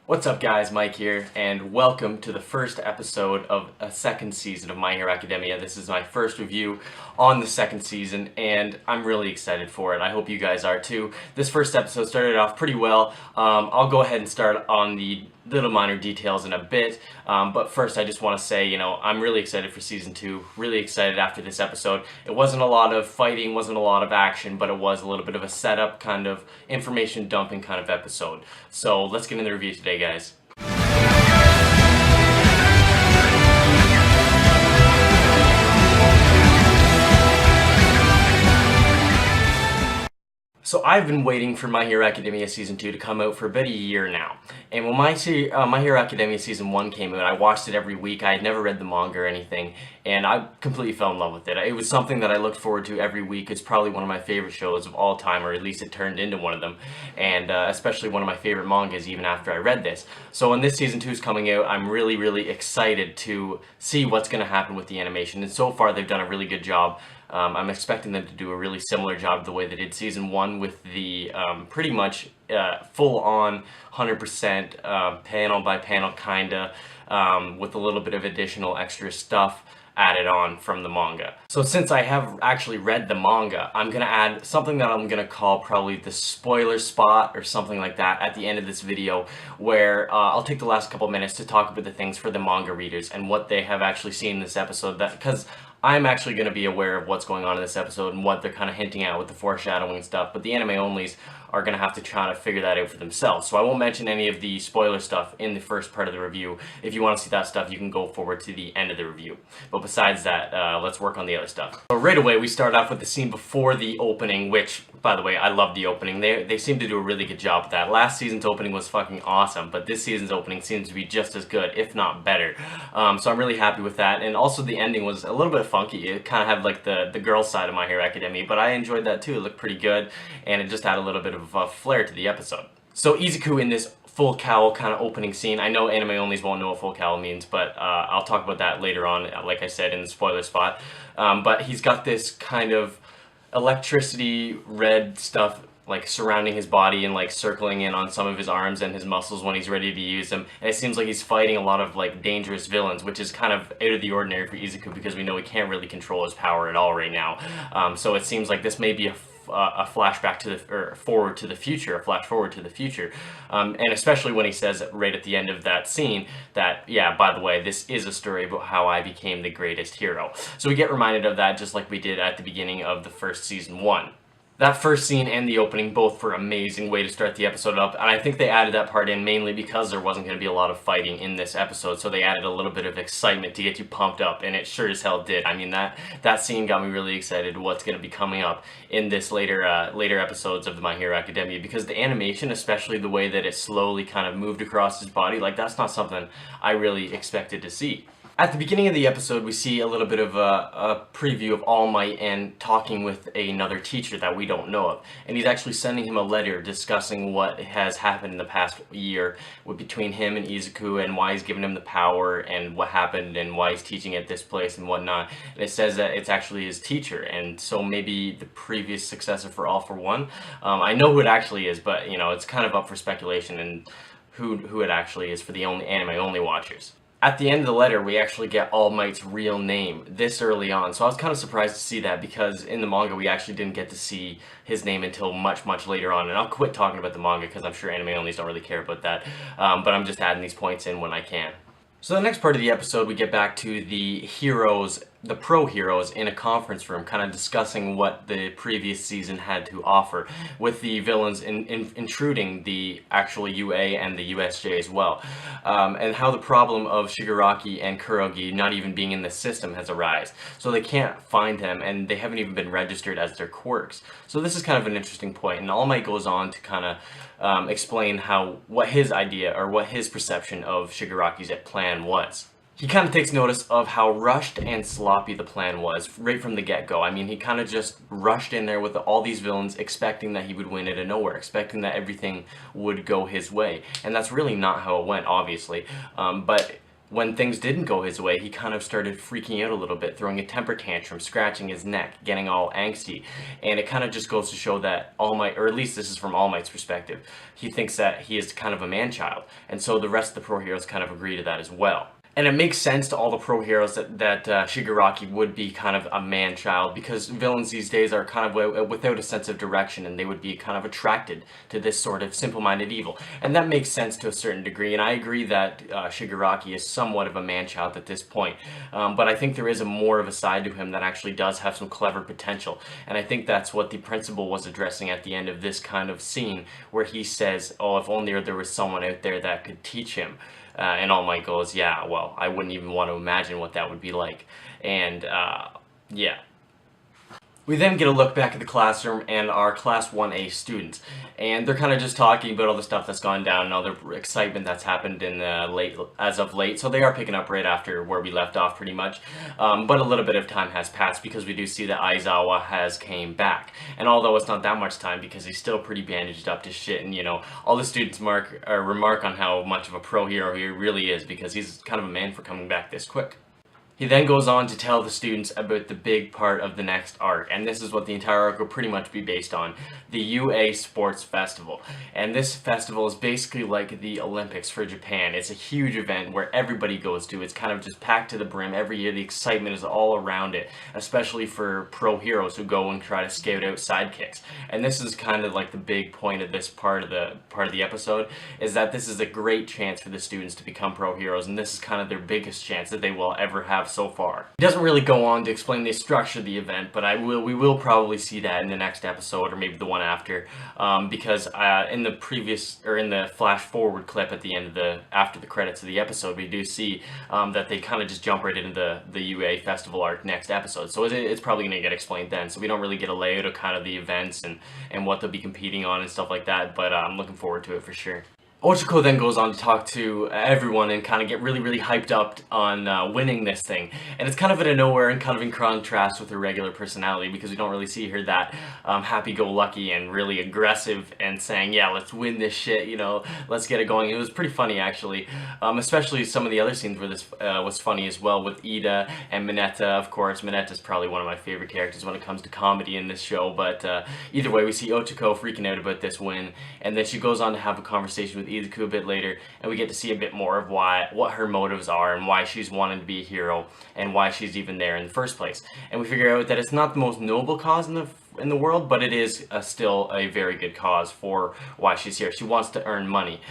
What's up guys, Mike here, and welcome to the first episode of a second season of My Hero Academia. This is my first review on the second season, and I'm really excited for it. I hope you guys are too. This first episode started off pretty well. I'll go ahead and start on the little minor details in a bit, but first I just want to say, I'm really excited for season 2, really excited after this episode. It wasn't a lot of fighting, wasn't a lot of action, but it was a little bit of a setup, kind of information dumping kind of episode. So let's get into the review today, guys. So I've been waiting for My Hero Academia Season 2 to come out for about a year now. And when My Hero Academia Season 1 came out, I watched it every week. I had never read the manga or anything, and I completely fell in love with it. It was something that I looked forward to every week. It's probably one of my favorite shows of all time, or at least it turned into one of them. And especially one of my favorite mangas even after I read this. So when this Season 2 is coming out, I'm really, really excited to see what's going to happen with the animation. And so far, they've done a really good job. I'm expecting them to do a really similar job the way they did Season 1 with the pretty much full-on 100% panel by panel kinda, with a little bit of additional extra stuff added on from the manga. So since I have actually read the manga, I'm gonna add something that I'm gonna call probably the spoiler spot or something like that at the end of this video, where I'll take the last couple minutes to talk about the things for the manga readers and what they have actually seen in this episode, because I'm actually going to be aware of what's going on in this episode and what they're kind of hinting at with the foreshadowing and stuff, but the anime onlys are going to have to try to figure that out for themselves. So I won't mention any of the spoiler stuff in the first part of the review. If you want to see that stuff, you can go forward to the end of the review. But besides that, let's work on the other stuff. So right away, we start off with the scene before the opening, which, by the way, I love the opening. They seem to do a really good job with that. Last season's opening was fucking awesome, but this season's opening seems to be just as good, if not better. So I'm really happy with that. And also the ending was a little bit funky. It kind of had like the girl side of My Hero Academia, but I enjoyed that too. It looked pretty good, and it just had a little bit of a flair to the episode. So Izuku in this full cowl kind of opening scene. I know anime onlys won't know what full cowl means, but I'll talk about that later on, like I said, in the spoiler spot. But he's got this kind of electricity red stuff like surrounding his body and like circling in on some of his arms and his muscles when he's ready to use them. And it seems like he's fighting a lot of like dangerous villains, which is kind of out of the ordinary for Izuku because we know he can't really control his power at all right now. So it seems like this may be a flashback to the, or forward to the future, a flash forward to the future. And especially when he says right at the end of that scene that, yeah, by the way, this is a story about how I became the greatest hero. So we get reminded of that just like we did at the beginning of the first Season 1. That first scene and the opening both were an amazing way to start the episode up, and I think they added that part in mainly because there wasn't going to be a lot of fighting in this episode, so they added a little bit of excitement to get you pumped up, and it sure as hell did. I mean, that scene got me really excited what's going to be coming up in this later episodes of the My Hero Academia, because the animation, especially the way that it slowly kind of moved across his body, like that's not something I really expected to see. At the beginning of the episode, we see a little bit of a preview of All Might and talking with another teacher that we don't know of. And he's actually sending him a letter discussing what has happened in the past year between him and Izuku and why he's given him the power and what happened and why he's teaching at this place and whatnot. And it says that it's actually his teacher, and so maybe the previous successor for All for One. I know who it actually is, but it's kind of up for speculation and who it actually is for the anime-only watchers. At the end of the letter, we actually get All Might's real name this early on, so I was kind of surprised to see that because in the manga we actually didn't get to see his name until much, much later on, and I'll quit talking about the manga because I'm sure anime onlys don't really care about that, but I'm just adding these points in when I can. So the next part of the episode, we get back to the heroes, the pro heroes in a conference room, kind of discussing what the previous season had to offer, with the villains intruding the actual UA and the USJ as well, and how the problem of Shigaraki and Kurogi not even being in the system has arisen. So they can't find them, and they haven't even been registered as their quirks. So this is kind of an interesting point, and All Might goes on to kind of explain what his idea or what his perception of Shigaraki's plan was. He kind of takes notice of how rushed and sloppy the plan was right from the get-go. I mean, he kind of just rushed in there with all these villains expecting that he would win out of nowhere, expecting that everything would go his way. And that's really not how it went, obviously. But when things didn't go his way, he kind of started freaking out a little bit, throwing a temper tantrum, scratching his neck, getting all angsty. And it kind of just goes to show that All Might, or at least this is from All Might's perspective, he thinks that he is kind of a man-child. And so the rest of the pro heroes kind of agree to that as well. And it makes sense to all the pro heroes that Shigaraki would be kind of a man-child, because villains these days are kind of without a sense of direction, and they would be kind of attracted to this sort of simple-minded evil. And that makes sense to a certain degree, and I agree that Shigaraki is somewhat of a man-child at this point. But I think there is more of a side to him that actually does have some clever potential. And I think that's what the principal was addressing at the end of this kind of scene, where he says, oh, if only there was someone out there that could teach him. And All Might goes, yeah, well, I wouldn't even want to imagine what that would be like. And, yeah. We then get a look back at the classroom and our Class 1A students, and they're kind of just talking about all the stuff that's gone down and all the excitement that's happened in as of late. So they are picking up right after where we left off, pretty much. But a little bit of time has passed, because we do see that Aizawa has came back. And although it's not that much time, because he's still pretty bandaged up to shit, and all the students remark on how much of a pro hero he really is, because he's kind of a man for coming back this quick. He then goes on to tell the students about the big part of the next arc, and this is what the entire arc will pretty much be based on, the UA Sports Festival. And this festival is basically like the Olympics for Japan. It's a huge event where everybody goes to. It's kind of just packed to the brim every year. The excitement is all around it, especially for pro heroes who go and try to scout out sidekicks. And this is kind of like the big point of this part of the episode, is that this is a great chance for the students to become pro heroes, and this is kind of their biggest chance that they will ever have so far. He doesn't really go on to explain the structure of the event, but we will probably see that in the next episode, or maybe the one after, because in the flash forward clip at the end of after the credits of the episode, we do see that they kind of just jump right into the UA festival arc next episode. So it's probably going to get explained then. So we don't really get a layout of kind of the events and what they'll be competing on and stuff like that, but I'm looking forward to it for sure. Ochako then goes on to talk to everyone and kind of get really, really hyped up on winning this thing. And it's kind of out of nowhere and kind of in contrast with her regular personality, because we don't really see her that happy-go-lucky and really aggressive and saying, yeah, let's win this shit, let's get it going. It was pretty funny, actually, especially some of the other scenes where this was funny as well, with Ida and Mineta, of course. Mineta's probably one of my favorite characters when it comes to comedy in this show, but either way, we see Ochako freaking out about this win, and then she goes on to have a conversation with Izuku a bit later, and we get to see a bit more of what her motives are and why she's wanting to be a hero and why she's even there in the first place. And we figure out that it's not the most noble cause in the world, but it is still a very good cause for why she's here. She wants to earn money.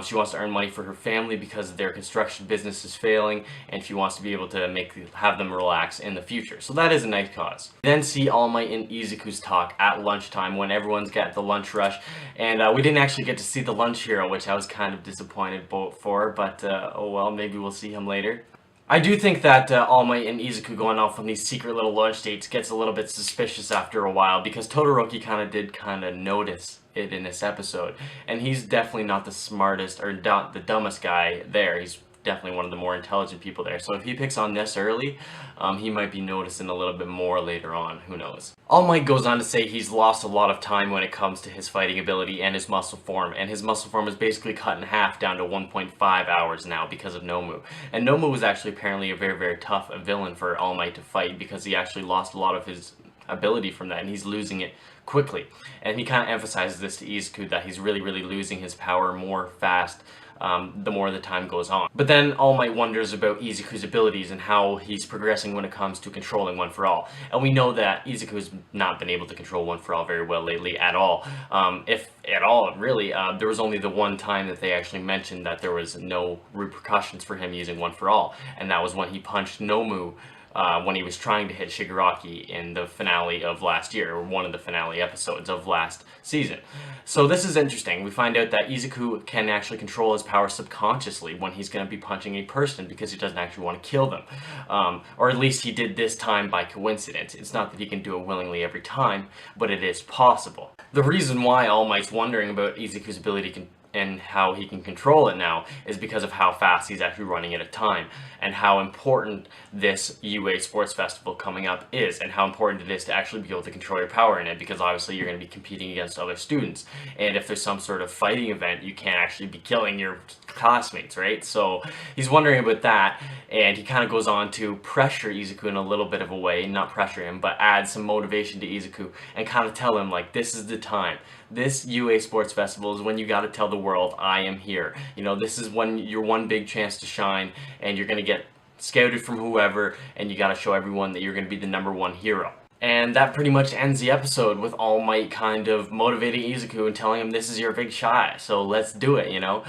She wants to earn money for her family because their construction business is failing, and she wants to be able to have them relax in the future. So that is a nice cause. We then see All Might and Izuku's talk at lunchtime when everyone's got the lunch rush, and we didn't actually get to see the lunch hero, which I was kind of disappointed for, but oh well, maybe we'll see him later. I do think that All Might and Izuku going off on these secret little lunch dates gets a little bit suspicious after a while, because Todoroki did notice it in this episode, and he's definitely not the smartest or the dumbest guy there. He's definitely one of the more intelligent people there. So if he picks on this early, he might be noticing a little bit more later on. Who knows? All Might goes on to say he's lost a lot of time when it comes to his fighting ability and his muscle form, and his muscle form is basically cut in half down to 1.5 hours now because of Nomu. And Nomu was actually apparently a very, very tough villain for All Might to fight, because he actually lost a lot of his ability from that, and he's losing it quickly. And he kind of emphasizes this to Izuku, that he's really, really losing his power more fast the more the time goes on. But then All Might wonders about Izuku's abilities and how he's progressing when it comes to controlling One For All. And we know that Izuku's not been able to control One For All very well lately at all. If at all, really. There was only the one time that they actually mentioned that there was no repercussions for him using One For All, and that was when he punched Nomu when he was trying to hit Shigaraki in the finale of last year, or one of the finale episodes of last season. So this is interesting. We find out that Izuku can actually control his power subconsciously when he's going to be punching a person, because he doesn't actually want to kill them. Or at least he did this time by coincidence. It's not that he can do it willingly every time, but it is possible. The reason why All Might's wondering about Izuku's ability and how he can control it now is because of how fast he's actually running at a time, and how important this UA Sports Festival coming up is, and how important it is to actually be able to control your power in it, because obviously you're going to be competing against other students, and if there's some sort of fighting event, you can't actually be killing your classmates, right? So he's wondering about that, and he kind of goes on to pressure Izuku in a little bit of a way, not pressure him, but add some motivation to Izuku, and kind of tell him, like, this is the time. This UA Sports Festival is when you got to tell the world, I am here. You know, this is when your one big chance to shine, and you're going to get scouted from whoever, and you got to show everyone that you're going to be the #1 hero. And that pretty much ends the episode, with All Might kind of motivating Izuku and telling him this is your big shot, so let's do it, you know?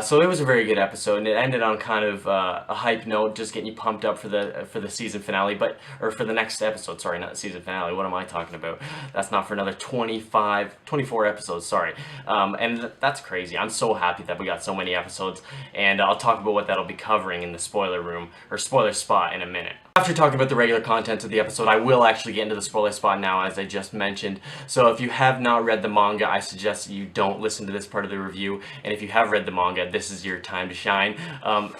So it was a very good episode, and it ended on kind of a hype note, just getting you pumped up for the season finale, or for the next episode, sorry, not the season finale, what am I talking about? That's not for another 24 episodes, sorry. And that's crazy. I'm so happy that we got so many episodes, and I'll talk about what that'll be covering in the spoiler room, or spoiler spot, in a minute. After talking about the regular content of the episode, I will actually get into the spoiler spot now, as I just mentioned. So if you have not read the manga, I suggest you don't listen to this part of the review. And if you have read the manga, this is your time to shine.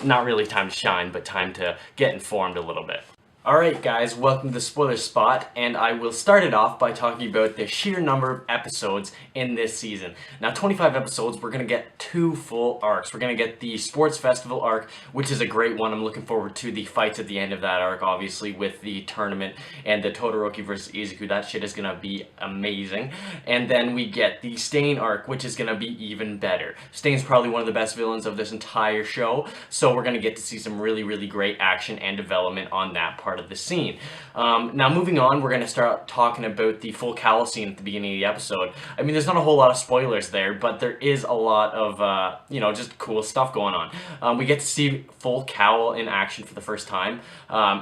Not really time to shine, but time to get informed a little bit. Alright guys, welcome to the spoiler spot, and I will start it off by talking about the sheer number of episodes in this season. Now, 25 episodes, we're going to get 2 full arcs. We're going to get the Sports Festival arc, which is a great one. I'm looking forward to the fights at the end of that arc, obviously, with the tournament and the Todoroki versus Izuku. That shit is going to be amazing. And then we get the Stain arc, which is going to be even better. Stain's probably one of the best villains of this entire show, so we're going to get to see some really, really great action and development on that part of the scene. Now moving on, we're going to start talking about the full cowl scene at the beginning of the episode. I mean, there's not a whole lot of spoilers there, but there is a lot of, you know, just cool stuff going on. We get to see full cowl in action for the first time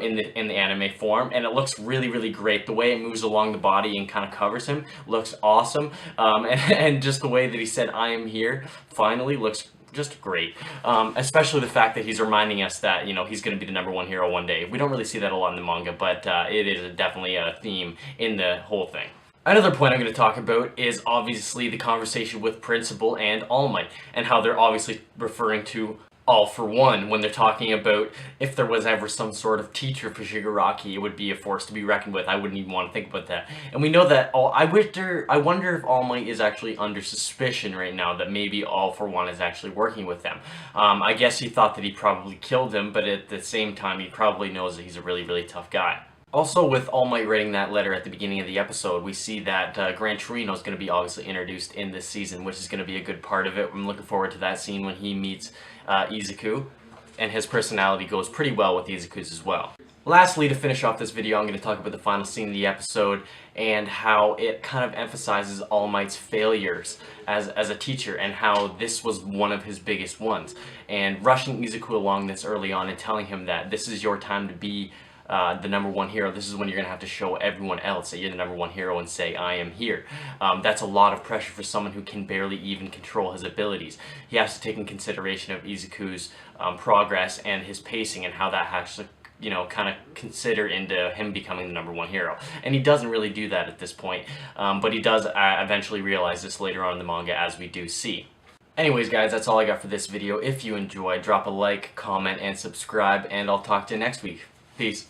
in the anime form, and it looks really, really great. The way it moves along the body and kind of covers him looks awesome, and just the way that he said, I am here, finally, looks just great. Especially the fact that he's reminding us that, you know, he's going to be the #1 hero one day. We don't really see that a lot in the manga, but it is definitely a theme in the whole thing. Another point I'm going to talk about is obviously the conversation with Principal and All Might, and how they're obviously referring to All for One when they're talking about if there was ever some sort of teacher for Shigaraki, it would be a force to be reckoned with. I wouldn't even want to think about that. And we know that I wonder if All Might is actually under suspicion right now, that maybe All for One is actually working with them. I guess he thought that he probably killed him, but at the same time, he probably knows that he's a really, really tough guy. Also, with All Might writing that letter at the beginning of the episode, we see that Gran Torino is going to be obviously introduced in this season, which is going to be a good part of it. I'm looking forward to that scene when he meets Izuku, and his personality goes pretty well with Izuku's as well. Lastly, to finish off this video, I'm going to talk about the final scene of the episode and how it kind of emphasizes All Might's failures as a teacher, and how this was one of his biggest ones. And rushing Izuku along this early on and telling him that this is your time to be the #1 hero. This is when you're going to have to show everyone else that you're the #1 hero and say, I am here. That's a lot of pressure for someone who can barely even control his abilities. He has to take in consideration of Izuku's progress and his pacing, and how that has to, you know, kind of consider into him becoming the #1 hero. And he doesn't really do that at this point, but he does eventually realize this later on in the manga, as we do see. Anyways guys, that's all I got for this video. If you enjoyed, drop a like, comment, and subscribe, and I'll talk to you next week. Peace.